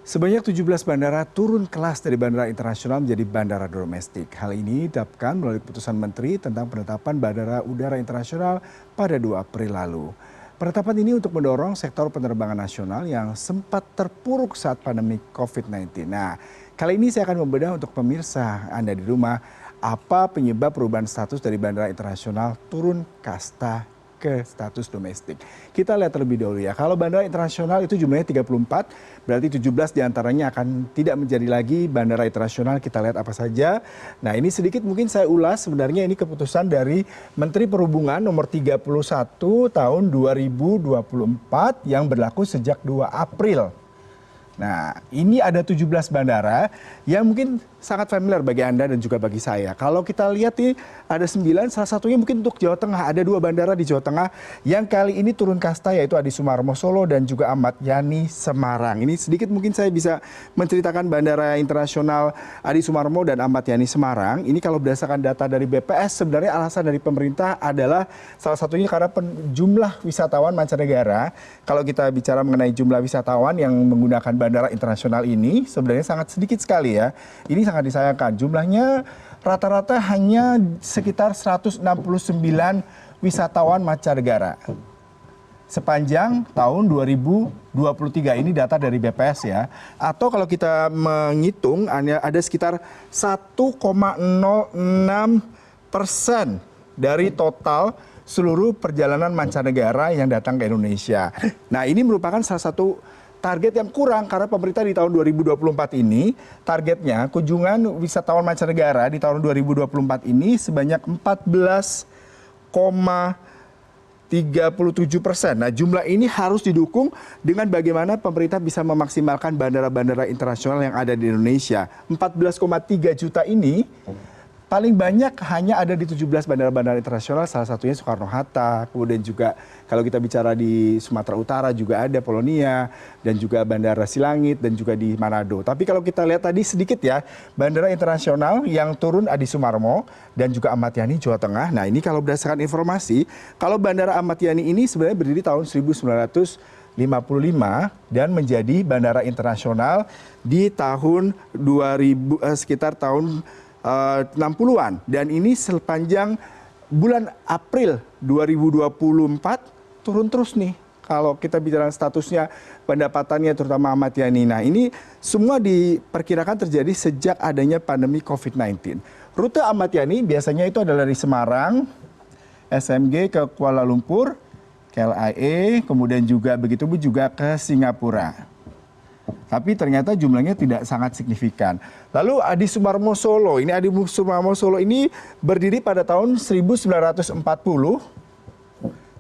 Sebanyak 17 bandara turun kelas dari bandara internasional menjadi bandara domestik. Hal ini didapatkan melalui keputusan Menteri tentang penetapan Bandara Udara Internasional pada 2 April lalu. Penetapan ini untuk mendorong sektor penerbangan nasional yang sempat terpuruk saat pandemi COVID-19. Nah, kali ini saya akan membedah untuk pemirsa Anda di rumah apa penyebab perubahan status dari bandara internasional turun kasta ke status domestik. Kita lihat terlebih dahulu ya. Kalau bandara internasional itu jumlahnya 34, berarti 17 diantaranya akan tidak menjadi lagi bandara internasional. Kita lihat apa saja. Nah, ini sedikit mungkin saya ulas. Sebenarnya ini keputusan dari Menteri Perhubungan nomor 31 tahun 2024 yang berlaku sejak 2 April. Nah, ini ada 17 bandara yang mungkin sangat familiar bagi Anda dan juga bagi saya. Kalau kita lihat nih ada 9, salah satunya mungkin untuk Jawa Tengah. Ada 2 bandara di Jawa Tengah yang kali ini turun kasta yaitu Adi Sumarmo Solo dan juga Ahmad Yani Semarang. Ini sedikit mungkin saya bisa menceritakan bandara internasional Adi Sumarmo dan Ahmad Yani Semarang. Ini kalau berdasarkan data dari BPS sebenarnya alasan dari pemerintah adalah salah satunya karena jumlah wisatawan mancanegara. Kalau kita bicara mengenai jumlah wisatawan yang menggunakan bandara internasional ini sebenarnya sangat sedikit sekali ya. Ini sangat disayangkan. Jumlahnya rata-rata hanya sekitar 169 wisatawan mancanegara. Sepanjang tahun 2023 ini data dari BPS ya. Atau kalau kita menghitung ada sekitar 1,06% dari total seluruh perjalanan mancanegara yang datang ke Indonesia. Nah, ini merupakan salah satu target yang kurang karena pemerintah di tahun 2024 ini targetnya kunjungan wisatawan mancanegara di tahun 2024 ini sebanyak 14,37%. Nah, jumlah ini harus didukung dengan bagaimana pemerintah bisa memaksimalkan bandara-bandara internasional yang ada di Indonesia. 14,3 juta ini paling banyak hanya ada di 17 bandara-bandara internasional, salah satunya Soekarno-Hatta, kemudian juga kalau kita bicara di Sumatera Utara juga ada Polonia, dan juga Bandara Silangit, dan juga di Manado. Tapi kalau kita lihat tadi sedikit ya, bandara internasional yang turun Adi Sumarmo, dan juga Ahmad Yani Jawa Tengah. Nah, ini kalau berdasarkan informasi, kalau Bandara Ahmad Yani ini sebenarnya berdiri tahun 1955 dan menjadi bandara internasional di tahun 2000, sekitar tahun 60-an, dan ini sepanjang bulan April 2024 turun terus nih. Kalau kita bicara statusnya, pendapatannya terutama Ahmad Yani. Nah, ini semua diperkirakan terjadi sejak adanya pandemi COVID-19. Rute Ahmad Yani biasanya itu adalah dari Semarang, SMG ke Kuala Lumpur, KLIA, kemudian juga begitu juga ke Singapura. Tapi ternyata jumlahnya tidak sangat signifikan. Lalu Adi Sumarmo Solo, ini Adi Sumarmo Solo ini berdiri pada tahun 1940,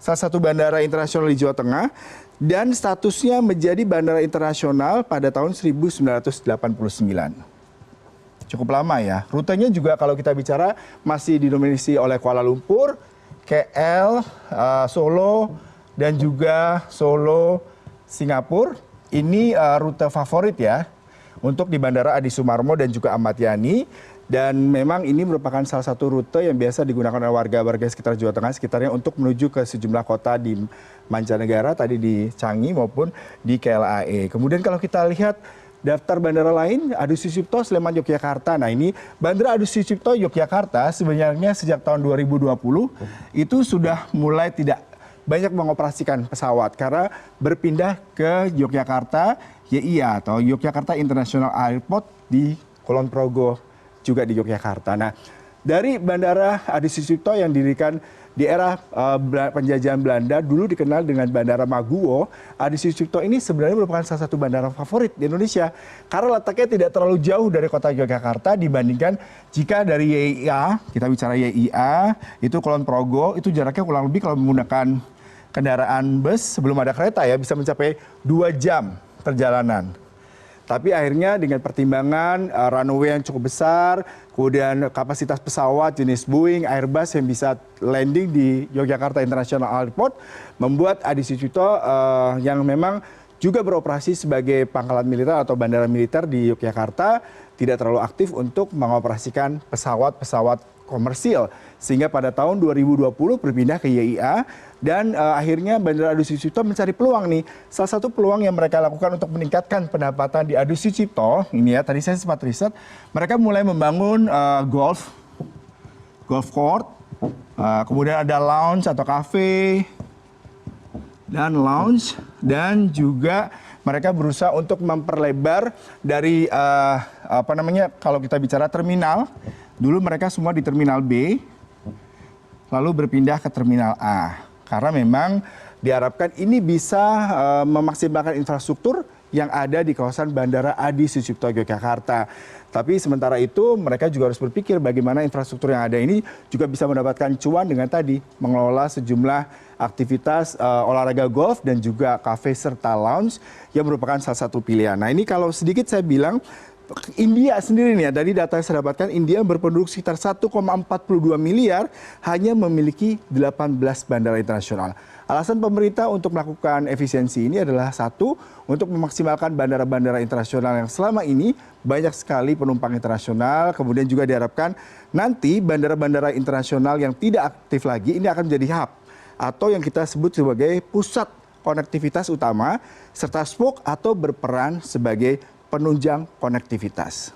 salah satu bandara internasional di Jawa Tengah, dan statusnya menjadi bandara internasional pada tahun 1989. Cukup lama ya. Rutenya juga kalau kita bicara masih didominasi oleh Kuala Lumpur, KL, Solo, dan juga Solo, Singapura. Ini rute favorit ya untuk di Bandara Adi Sumarmo dan juga Ahmad Yani. Dan memang ini merupakan salah satu rute yang biasa digunakan oleh warga-warga sekitar Jawa Tengah sekitarnya untuk menuju ke sejumlah kota di mancanegara, tadi di Changi maupun di KLIA. Kemudian kalau kita lihat daftar bandara lain, Adi Sucipto, Sleman, Yogyakarta. Nah, ini Bandara Adi Sucipto, Yogyakarta sebenarnya sejak tahun 2020 itu sudah mulai tidak banyak mengoperasikan pesawat karena berpindah ke Yogyakarta YIA atau Yogyakarta International Airport di Kulon Progo juga di Yogyakarta. Nah, dari Bandara Adi Sucipto yang didirikan di era penjajahan Belanda dulu dikenal dengan Bandara Maguwo, Adi Sucipto ini sebenarnya merupakan salah satu bandara favorit di Indonesia karena letaknya tidak terlalu jauh dari kota Yogyakarta dibandingkan jika dari YIA, kita bicara YIA, itu Kulon Progo, itu jaraknya kurang lebih kalau menggunakan kendaraan bus sebelum ada kereta ya bisa mencapai 2 jam perjalanan. Tapi akhirnya dengan pertimbangan runway yang cukup besar, kemudian kapasitas pesawat jenis Boeing, Airbus yang bisa landing di Yogyakarta International Airport, membuat Adi Sucipto yang memang juga beroperasi sebagai pangkalan militer atau bandara militer di Yogyakarta tidak terlalu aktif untuk mengoperasikan pesawat-pesawat komersil. Sehingga pada tahun 2020 berpindah ke YIA dan akhirnya Bandara Adi Sucipto mencari peluang nih. Salah satu peluang yang mereka lakukan untuk meningkatkan pendapatan di Adi Sucipto, ini ya tadi saya sempat riset, mereka mulai membangun golf court, kemudian ada lounge atau cafe, dan juga mereka berusaha untuk memperlebar dari kalau kita bicara terminal, dulu mereka semua di terminal B, lalu berpindah ke terminal A. Karena memang diharapkan ini bisa memaksimalkan infrastruktur yang ada di kawasan Bandara Adi Sucipto Yogyakarta. Tapi sementara itu mereka juga harus berpikir bagaimana infrastruktur yang ada ini juga bisa mendapatkan cuan dengan tadi mengelola sejumlah aktivitas olahraga golf dan juga kafe serta lounge yang merupakan salah satu pilihan. Nah ini kalau sedikit saya bilang, India sendiri nih ya, dari data yang saya dapatkan, India berpenduduk sekitar 1,42 miliar hanya memiliki 18 bandara internasional. Alasan pemerintah untuk melakukan efisiensi ini adalah satu, untuk memaksimalkan bandara-bandara internasional yang selama ini banyak sekali penumpang internasional, kemudian juga diharapkan nanti bandara-bandara internasional yang tidak aktif lagi ini akan menjadi hub atau yang kita sebut sebagai pusat konektivitas utama serta spoke atau berperan sebagai penunjang konektivitas.